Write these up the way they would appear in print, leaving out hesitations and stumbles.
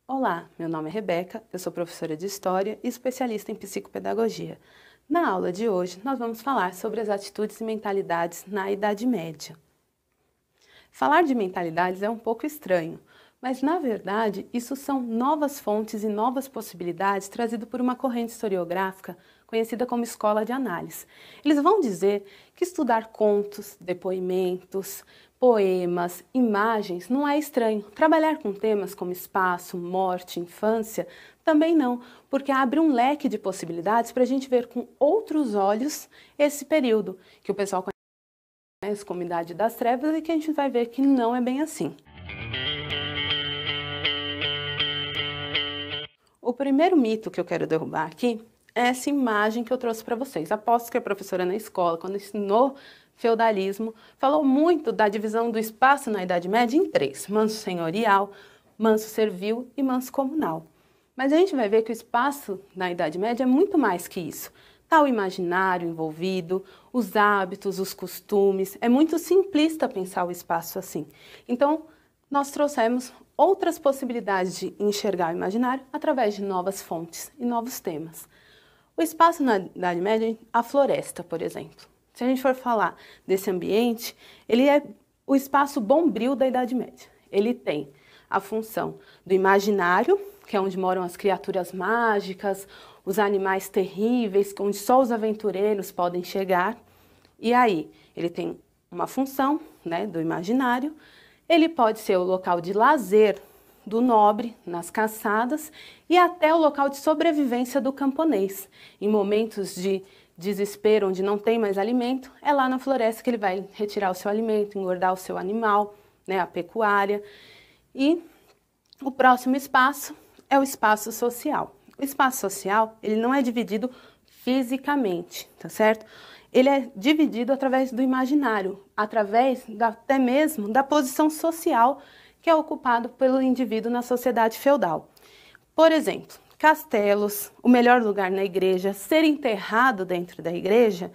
Olá, meu nome é Rebeca, eu sou professora de História e especialista em Psicopedagogia. Na aula de hoje, nós vamos falar sobre as atitudes e mentalidades na Idade Média. Falar de mentalidades é um pouco estranho, mas na verdade isso são novas fontes e novas possibilidades trazidas por uma corrente historiográfica conhecida como escola de análise. Eles vão dizer que estudar contos, depoimentos, poemas, imagens não é estranho. Trabalhar com temas como espaço, morte, infância, também não, porque abre um leque de possibilidades para a gente ver com outros olhos esse período, que o pessoal conhece como Idade das Trevas e que a gente vai ver que não é bem assim. O primeiro mito que eu quero derrubar aqui é essa imagem que eu trouxe para vocês. Aposto que a professora na escola, quando ensinou feudalismo, falou muito da divisão do espaço na Idade Média em três: manso senhorial, manso servil e manso comunal. Mas a gente vai ver que o espaço na Idade Média é muito mais que isso. Está o imaginário envolvido, os hábitos, os costumes. É muito simplista pensar o espaço assim. Então, nós trouxemos outras possibilidades de enxergar o imaginário através de novas fontes e novos temas. O espaço na Idade Média, a floresta, por exemplo. Se a gente for falar desse ambiente, ele é o espaço bombril da Idade Média. Ele tem a função do imaginário, que é onde moram as criaturas mágicas, os animais terríveis, onde só os aventureiros podem chegar. E aí, ele tem uma função, né, do imaginário. Ele pode ser o local de lazer do nobre, nas caçadas, e até o local de sobrevivência do camponês. Em momentos de desespero, onde não tem mais alimento, é lá na floresta que ele vai retirar o seu alimento, engordar o seu animal, né, a pecuária. E o próximo espaço é o espaço social. O espaço social, ele não é dividido fisicamente, tá certo? Ele é dividido através do imaginário, através até mesmo da posição social que é ocupado pelo indivíduo na sociedade feudal. Por exemplo, castelos, o melhor lugar na igreja, ser enterrado dentro da igreja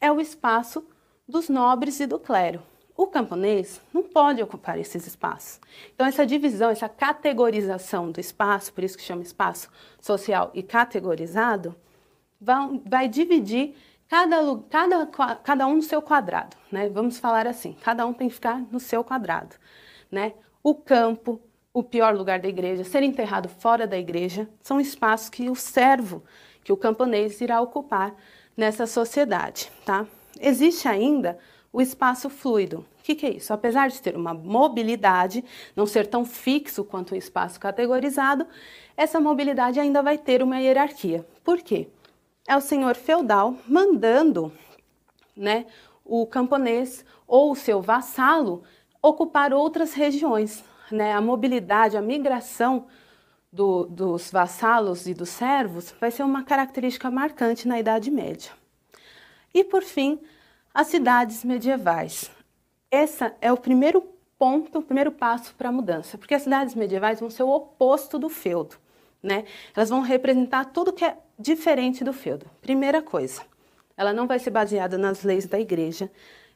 é o espaço dos nobres e do clero. O camponês não pode ocupar esses espaços. Então essa divisão, essa categorização do espaço, por isso que chama espaço social e categorizado, vai dividir cada um no seu quadrado, né? Vamos falar assim, cada um tem que ficar no seu quadrado, né? O campo, o pior lugar da igreja, ser enterrado fora da igreja, são espaços que o servo, que o camponês irá ocupar nessa sociedade, tá? Existe ainda o espaço fluido. O que é isso? Apesar de ter uma mobilidade, não ser tão fixo quanto o espaço categorizado, essa mobilidade ainda vai ter uma hierarquia. Por quê? É o senhor feudal mandando, né, o camponês ou o seu vassalo ocupar outras regiões, né? A mobilidade, a migração dos vassalos e dos servos vai ser uma característica marcante na Idade Média. E por fim, as cidades medievais. Esse é o primeiro ponto, o primeiro passo para a mudança, porque as cidades medievais vão ser o oposto do feudo, né? Elas vão representar tudo que é diferente do feudo. Primeira coisa, ela não vai ser baseada nas leis da igreja,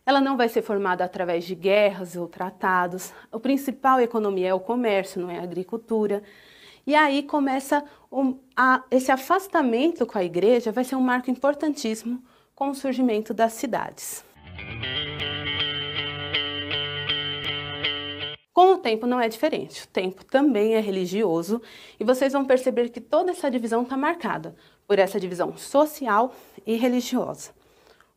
ela não vai ser formada através de guerras ou tratados. A principal economia é o comércio, não é a agricultura. E aí começa esse afastamento com a igreja, vai ser um marco importantíssimo com o surgimento das cidades. Com o tempo não é diferente, o tempo também é religioso e vocês vão perceber que toda essa divisão está marcada por essa divisão social e religiosa.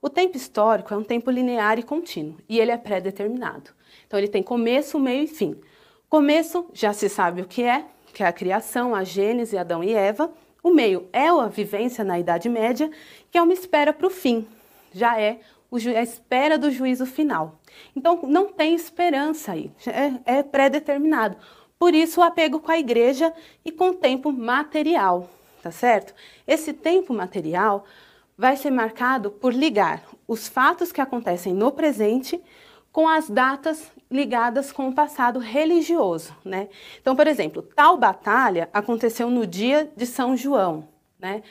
O tempo histórico é um tempo linear e contínuo e ele é pré-determinado. Então ele tem começo, meio e fim. Começo já se sabe o que é a criação, a Gênese, Adão e Eva. O meio é a vivência na Idade Média, que é uma espera para o fim, já é a espera do juízo final. Então não tem esperança aí, é pré-determinado. Por isso o apego com a igreja e com o tempo material, tá certo? Esse tempo material vai ser marcado por ligar os fatos que acontecem no presente com as datas ligadas com o passado religioso, né? Então, por exemplo, tal batalha aconteceu no dia de São João, né?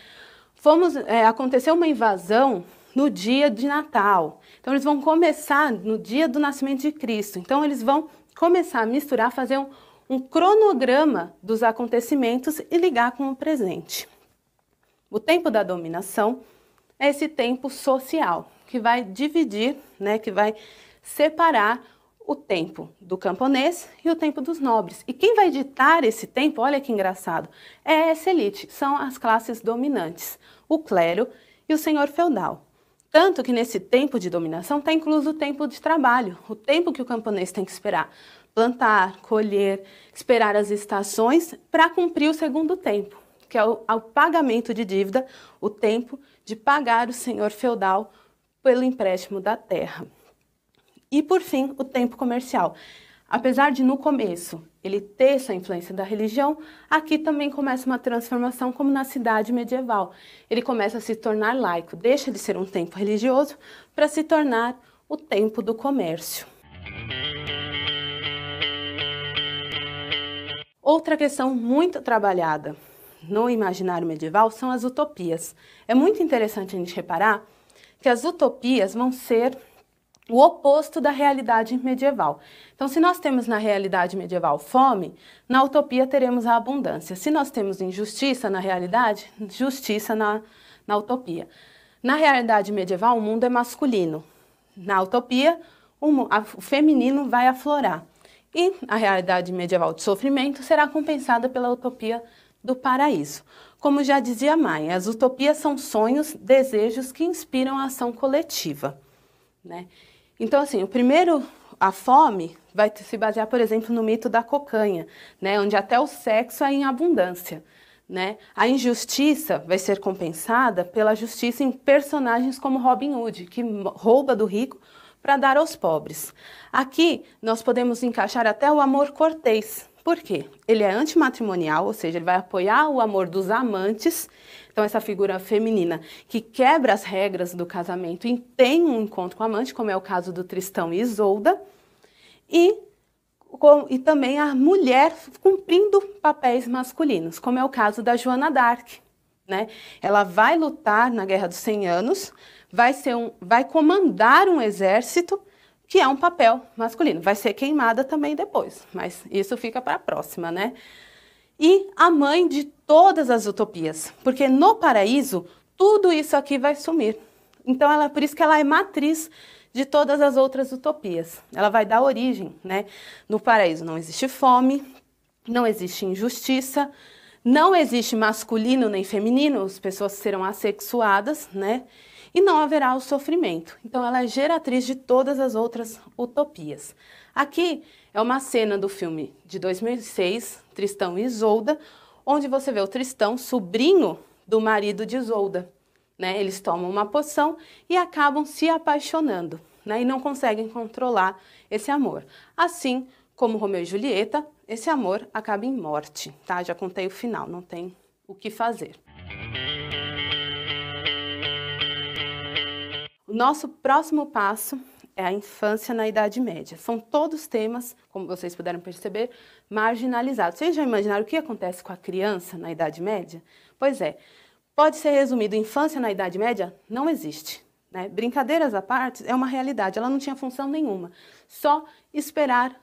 Aconteceu uma invasão no dia de Natal. Então eles vão começar no dia do nascimento de Cristo. Então eles vão começar a misturar, fazer um cronograma dos acontecimentos e ligar com o presente. O tempo da dominação é esse tempo social, que vai dividir, né, que vai separar o tempo do camponês e o tempo dos nobres. E quem vai ditar esse tempo, olha que engraçado, é essa elite, são as classes dominantes, o clero e o senhor feudal. Tanto que nesse tempo de dominação está incluso o tempo de trabalho, o tempo que o camponês tem que esperar, plantar, colher, esperar as estações para cumprir o segundo tempo, que é o pagamento de dívida, o tempo de pagar o senhor feudal pelo empréstimo da terra. E, por fim, o tempo comercial. Apesar de, no começo, ele ter essa influência da religião, aqui também começa uma transformação, como na cidade medieval. Ele começa a se tornar laico, deixa de ser um tempo religioso para se tornar o tempo do comércio. Outra questão muito trabalhada no imaginário medieval são as utopias. É muito interessante a gente reparar que as utopias vão ser o oposto da realidade medieval. Então, se nós temos na realidade medieval fome, na utopia teremos a abundância. Se nós temos injustiça na realidade, justiça na utopia. Na realidade medieval, o mundo é masculino. Na utopia, o feminino vai aflorar. E a realidade medieval de sofrimento será compensada pela utopia do paraíso. Como já dizia Maia, as utopias são sonhos, desejos que inspiram a ação coletiva, né? Então, assim, a fome vai se basear, por exemplo, no mito da cocanha, né, onde até o sexo é em abundância, né? A injustiça vai ser compensada pela justiça em personagens como Robin Hood, que rouba do rico para dar aos pobres. Aqui nós podemos encaixar até o amor cortês. Por quê? Ele é antimatrimonial, ou seja, ele vai apoiar o amor dos amantes. Então, essa figura feminina que quebra as regras do casamento e tem um encontro com o amante, como é o caso do Tristão e Isolda, e também a mulher cumprindo papéis masculinos, como é o caso da Joana d'Arc, né? Ela vai lutar na Guerra dos 100 Anos, vai comandar um exército, que é um papel masculino. Vai ser queimada também depois, mas isso fica para a próxima, né? E a mãe de todas as utopias, porque no paraíso tudo isso aqui vai sumir. Então, por isso que ela é matriz de todas as outras utopias. Ela vai dar origem, né? No paraíso não existe fome, não existe injustiça, não existe masculino nem feminino, as pessoas serão assexuadas, né? E não haverá o sofrimento. Então, ela é geratriz de todas as outras utopias. Aqui é uma cena do filme de 2006, Tristão e Isolda, onde você vê o Tristão, sobrinho do marido de Isolda, né? Eles tomam uma poção e acabam se apaixonando, né? E não conseguem controlar esse amor. Assim como Romeu e Julieta, esse amor acaba em morte, tá? Já contei o final, não tem o que fazer. O nosso próximo passo é a infância na Idade Média. São todos temas, como vocês puderam perceber, marginalizados. Vocês já imaginaram o que acontece com a criança na Idade Média? Pois é, pode ser resumido, infância na Idade Média não existe, né? Brincadeiras à parte, é uma realidade, ela não tinha função nenhuma, só esperar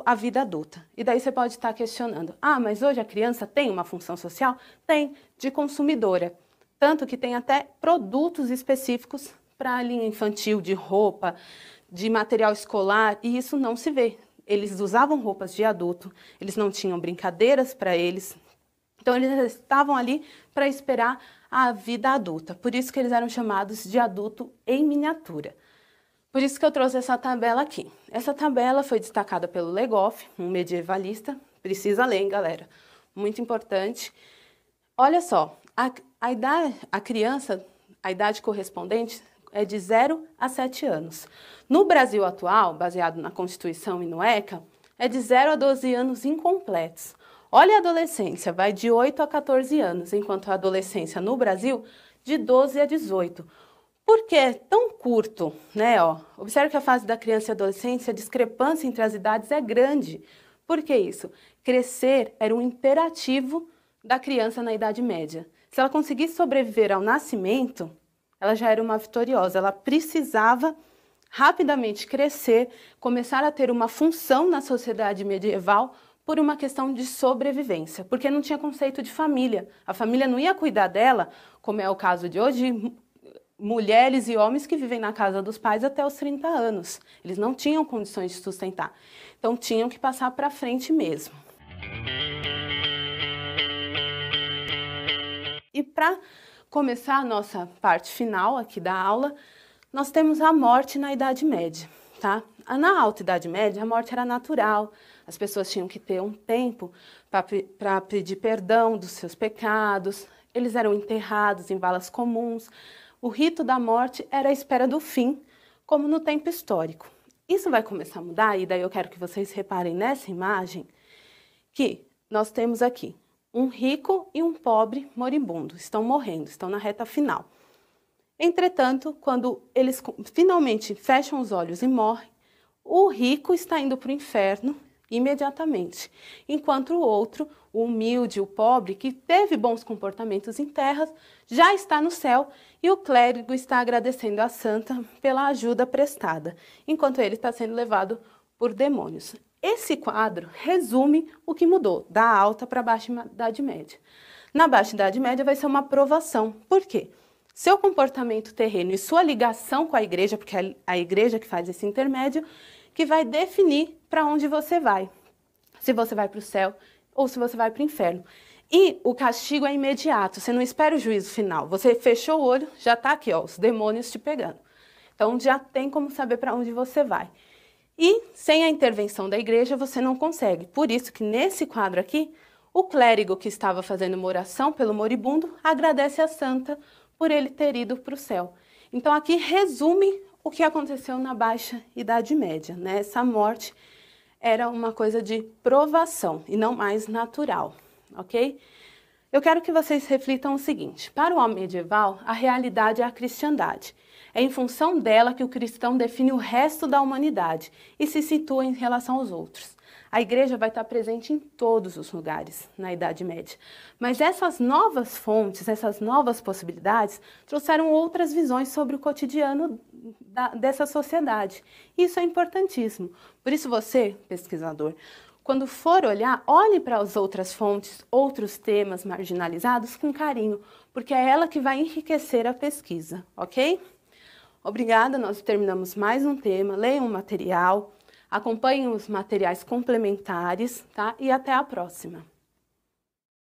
a vida adulta. E daí você pode estar questionando, mas hoje a criança tem uma função social? Tem, de consumidora, tanto que tem até produtos específicos para a linha infantil, de roupa, de material escolar, e isso não se vê. Eles usavam roupas de adulto, eles não tinham brincadeiras para eles, então eles estavam ali para esperar a vida adulta, por isso que eles eram chamados de adulto em miniatura. Por isso que eu trouxe essa tabela aqui. Essa tabela foi destacada pelo Legoff, um medievalista, precisa ler, hein, galera? Muito importante. Olha só, a criança, a idade correspondente é de 0 a 7 anos. No Brasil atual, baseado na Constituição e no ECA, é de 0 a 12 anos incompletos. Olha a adolescência, vai de 8 a 14 anos, enquanto a adolescência no Brasil, de 12 a 18. Por que é tão curto, né? Observe que a fase da criança e adolescência, a discrepância entre as idades é grande. Por que isso? Crescer era um imperativo da criança na Idade Média. Se ela conseguisse sobreviver ao nascimento, ela já era uma vitoriosa, ela precisava rapidamente crescer, começar a ter uma função na sociedade medieval por uma questão de sobrevivência, porque não tinha conceito de família. A família não ia cuidar dela, como é o caso de hoje, mulheres e homens que vivem na casa dos pais até os 30 anos. Eles não tinham condições de sustentar, então tinham que passar para frente mesmo. E para começar a nossa parte final aqui da aula, nós temos a morte na Idade Média, tá? Na Alta Idade Média, a morte era natural, as pessoas tinham que ter um tempo para pedir perdão dos seus pecados, eles eram enterrados em valas comuns. O rito da morte era a espera do fim, como no tempo histórico. Isso vai começar a mudar, e daí eu quero que vocês reparem nessa imagem, que nós temos aqui um rico e um pobre moribundo, estão morrendo, estão na reta final. Entretanto, quando eles finalmente fecham os olhos e morrem, o rico está indo para o inferno imediatamente, enquanto o outro, o humilde, o pobre, que teve bons comportamentos em terra, já está no céu e o clérigo está agradecendo a santa pela ajuda prestada, enquanto ele está sendo levado por demônios. Esse quadro resume o que mudou da Alta para a Baixa Idade Média. Na Baixa Idade Média vai ser uma provação. Por quê? Seu comportamento terreno e sua ligação com a igreja, porque é a igreja que faz esse intermédio, que vai definir para onde você vai. Se você vai para o céu ou se você vai para o inferno. E o castigo é imediato, você não espera o juízo final. Você fechou o olho, já está aqui, ó, os demônios te pegando. Então já tem como saber para onde você vai. E sem a intervenção da igreja você não consegue. Por isso que nesse quadro aqui, o clérigo que estava fazendo uma oração pelo moribundo agradece a santa por ele ter ido para o céu. Então aqui resume o que aconteceu na Baixa Idade Média, né? Essa morte era uma coisa de provação e não mais natural, ok? Eu quero que vocês reflitam o seguinte: para o homem medieval, a realidade é a cristandade. É em função dela que o cristão define o resto da humanidade e se situa em relação aos outros. A igreja vai estar presente em todos os lugares na Idade Média. Mas essas novas fontes, essas novas possibilidades, trouxeram outras visões sobre o cotidiano dessa sociedade. Isso é importantíssimo. Por isso você, pesquisador, quando for olhar, olhe para as outras fontes, outros temas marginalizados com carinho, porque é ela que vai enriquecer a pesquisa, ok? Obrigada, nós terminamos mais um tema. Leiam o material, acompanhem os materiais complementares, tá? E até a próxima.